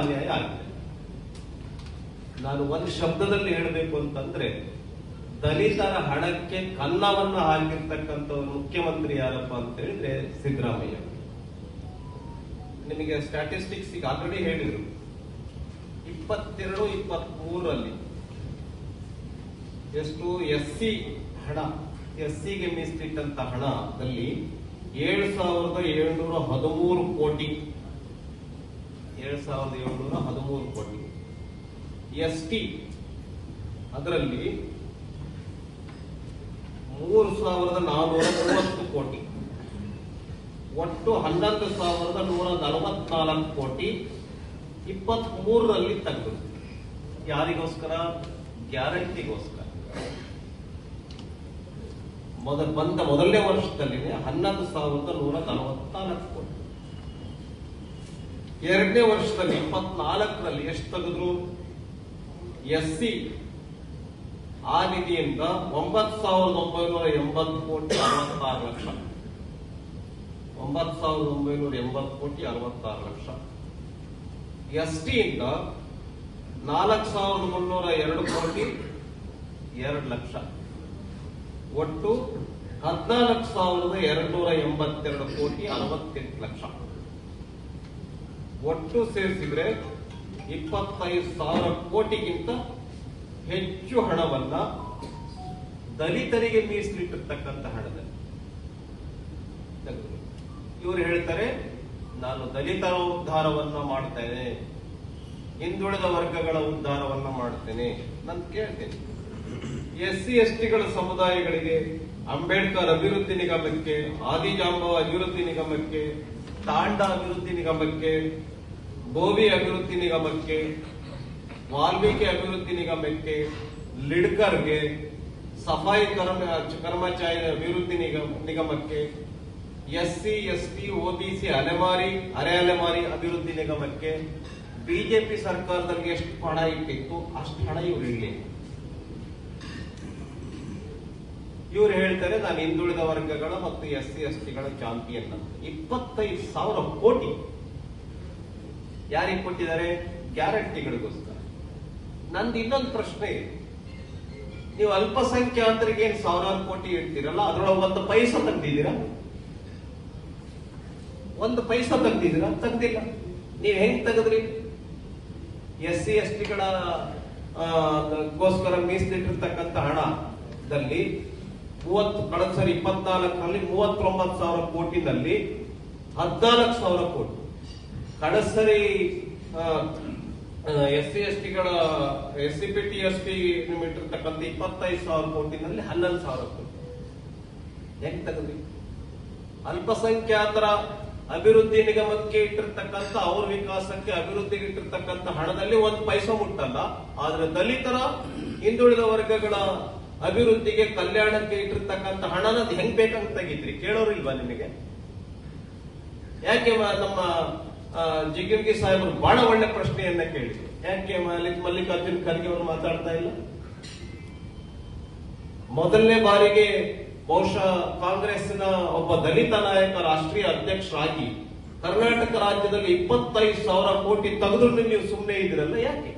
ಅನ್ಯಾಯ ಆಗಿದೆ. ನಾನು ಒಂದು ಶಬ್ದದಲ್ಲಿ ಹೇಳಬೇಕು ಅಂತಂದ್ರೆ, ದಲಿತರ ಹಣಕ್ಕೆ ಕನ್ನವನ್ನ ಹಾಕಿರ್ತಕ್ಕಂಥ ಮುಖ್ಯಮಂತ್ರಿ ಯಾರಪ್ಪ ಅಂತ ಹೇಳಿದ್ರೆ ಸಿದ್ದರಾಮಯ್ಯ. ನಿಮಗೆ ಸ್ಟ್ಯಾಟಿಸ್ಟಿಕ್ಸ್ ಈಗ ಆಲ್ರೆಡಿ ಹೇಳಿದ್ರು, 22-23 ಎಷ್ಟು ಎಸ್ಸಿ ಹಣ, ಎಸ್ಸಿಗೆ ಮೀಸಲಿಟ್ಟಂತ ಹಣದಲ್ಲಿ 7,713 ಕೋಟಿ, 7,713 ಕೋಟಿ. ಎಸ್ಟಿ ಅದರಲ್ಲಿ 3,430 ಕೋಟಿ, ಒಟ್ಟು 11,144 ಕೋಟಿ 23ರಲ್ಲಿ ತೆಗೆದು. ಯಾರಿಗೋಸ್ಕರ? ಗ್ಯಾರಂಟಿಗೋಸ್ಕರ. ಮೊದಲನೇ ವರ್ಷದಲ್ಲಿ 11,144 ಕೋಟಿ. ಎರಡನೇ ವರ್ಷದಲ್ಲಿ 24ರಲ್ಲಿ ಎಷ್ಟು ತೆಗೆದ್ರು? ಎಸ್ಸಿ ಆ ನಿಧಿಯಿಂದ 9,980 ಕೋಟಿ 66 ಲಕ್ಷ, 9,980 ಕೋಟಿ 66 ಲಕ್ಷ. ಎಸ್ಟಿಯಿಂದ 4,302 ಕೋಟಿ 2 ಲಕ್ಷ, ಒಟ್ಟು 14,282 ಕೋಟಿ 68 ಲಕ್ಷ. ಒಟ್ಟು ಸೇರಿಸಿದ್ರೆ 25,000 ಕೋಟಿಗಿಂತ ಹೆಚ್ಚು ಹಣವನ್ನ ದಲಿತರಿಗೆ ಮೀಸಲಿಟ್ಟಿರ್ತಕ್ಕಂಥ ಹಣದಲ್ಲಿ ತೆಗೆದು. ಇವರು ಹೇಳ್ತಾರೆ, ನಾನು ದಲಿತರ ಉದ್ಧಾರವನ್ನ ಮಾಡ್ತೇನೆ, ಹಿಂದುಳಿದ ವರ್ಗಗಳ ಉದ್ಧಾರವನ್ನ ಮಾಡ್ತೇನೆ. ನಾನು ಕೇಳ್ತೇನೆ, ಎಸ್ಸಿ ಎಸ್ಟಿಗಳ ಸಮುದಾಯಗಳಿಗೆ ಅಂಬೇಡ್ಕರ್ ಅಭಿವೃದ್ಧಿ ನಿಗಮಕ್ಕೆ, ಆದಿಜಾಂಬವ ಅಭಿವೃದ್ಧಿ ನಿಗಮಕ್ಕೆ, ತಾಂಡ ಅಭಿವೃದ್ಧಿ ನಿಗಮಕ್ಕೆ, ಗೋವಿ ಅಭಿವೃದ್ಧಿ ನಿಗಮಕ್ಕೆ, ವಾಲ್ಮೀಕಿ ಅಭಿವೃದ್ಧಿ ನಿಗಮಕ್ಕೆ, ಲಿಡ್ಕರ್ಗೆ, ಸಫಾಯಿ ಕರ್ಮಚಾರಿ ಅಭಿವೃದ್ಧಿ ನಿಗಮಕ್ಕೆ, ಎಸ್ಸಿ ಎಸ್ಟಿ ಒಬಿಸಿ ಅರೆ ಅಲೆಮಾರಿ ಅಭಿವೃದ್ಧಿ ನಿಗಮಕ್ಕೆ ಬಿಜೆಪಿ ಸರ್ಕಾರದಲ್ಲಿ ಎಷ್ಟು ಹಣ ಇಟ್ಟಿತ್ತು ಅಷ್ಟು ಹಣ ಇವ್ರು ಇರಲಿ. ಇವ್ರು ಹೇಳ್ತಾರೆ, ನಾನು ಹಿಂದುಳಿದ ವರ್ಗಗಳ ಮತ್ತು ಎಸ್ಸಿ ಎಸ್ಟಿಗಳ ಚಾಂಪಿಯನ್ ಅಂತ. 25,000 ಕೋಟಿ ಯಾರಿಗೆ ಕೊಟ್ಟಿದ್ದಾರೆ? ಗ್ಯಾರಂಟಿಗಳಿಗೋಸ್ಕರ. ನಂದು ಇನ್ನೊಂದು ಪ್ರಶ್ನೆ ಇದೆ, ನೀವು ಅಲ್ಪಸಂಖ್ಯಾತರಿಗೆ ಏನ್ 1,000 ಕೋಟಿ ಇಡ್ತೀರಲ್ಲ, ಅದ್ರೊಳಗೆ 1 ಪೈಸಾ ತೆಗ್ದಿದ್ದೀರಾ? 1 ಪೈಸಾ ತೆಗ್ದಿದ್ದೀರಾ? ತೆಗ್ದಿಲ್ಲ. ನೀವ್ ಹೆಂಗ್ ತೆಗೆದ್ರಿ? ಎಸ್ಸಿ ಎಸ್ಟಿಗಳ ಗೋಸ್ಕರ ಮೀಸಲಿಟ್ಟಿರ್ತಕ್ಕಂಥ ಹಣದಲ್ಲಿ 30 ಸರಿ 24ರಲ್ಲಿ 39,000 ಕೋಟಿನಲ್ಲಿ 14,000 ಕೋಟಿ, ಕಡಸರಿ ಎಸ್ಸಿ ಎಸ್ಟಿಗಳ ಎಸ್ಸಿಪಿಟಿ ಎಸ್ಟಿ ಇಟ್ಟಿರ್ತಕ್ಕಂಥ 25,000 ಕೋಟಿನಲ್ಲಿ 11,000 ಕೋಟಿ. ಹೆಂಗ್ ತೆಗೆದ್ರಿ? ಅಲ್ಪಸಂಖ್ಯಾತರ ಅಭಿವೃದ್ಧಿ ನಿಗಮಕ್ಕೆ ಇಟ್ಟಿರ್ತಕ್ಕಂಥ, ಅವ್ರ ವಿಕಾಸಕ್ಕೆ ಅಭಿವೃದ್ಧಿಗೆ ಇಟ್ಟಿರ್ತಕ್ಕಂಥ ಹಣದಲ್ಲಿ 1 ಪೈಸಾ ಮುಟ್ಟಲ್ಲ. ಆದ್ರೆ ದಲಿತರ ಹಿಂದುಳಿದ ವರ್ಗಗಳ ಅಭಿವೃದ್ಧಿಗೆ, ಕಲ್ಯಾಣಕ್ಕೆ ಇಟ್ಟಿರ್ತಕ್ಕಂಥ ಹಣನ ಹೆಂಗ್ ಬೇಕಂತ ತೆಗಿದ್ರಿ? ಕೇಳೋರಿಲ್ವಾ ನಿಮಗೆ? ಯಾಕೆ ನಮ್ಮ ಜಿಗಿರ್ಗಿ ಸಾಹೇಬರು ಬಹಳ ಒಳ್ಳೆ ಪ್ರಶ್ನೆಯನ್ನ ಕೇಳಿದ್ರು. ಯಾಕೆ ಮಲ್ಲಿಕಾರ್ಜುನ್ ಖರ್ಗೆ ಅವರು ಮಾತಾಡ್ತಾ ಇಲ್ಲ? ಮೊದಲನೇ ಬಾರಿಗೆ ಬಹುಶಃ ಕಾಂಗ್ರೆಸ್ನ ಒಬ್ಬ ದಲಿತ ನಾಯಕ ರಾಷ್ಟ್ರೀಯ ಅಧ್ಯಕ್ಷರಾಗಿ ಕರ್ನಾಟಕ ರಾಜ್ಯದಲ್ಲಿ 25,000 ಕೋಟಿ ತೆಗೆದ್ರು ನೀವು ಸುಮ್ಮನೆ ಇದ್ರಲ್ಲ, ಯಾಕೆ?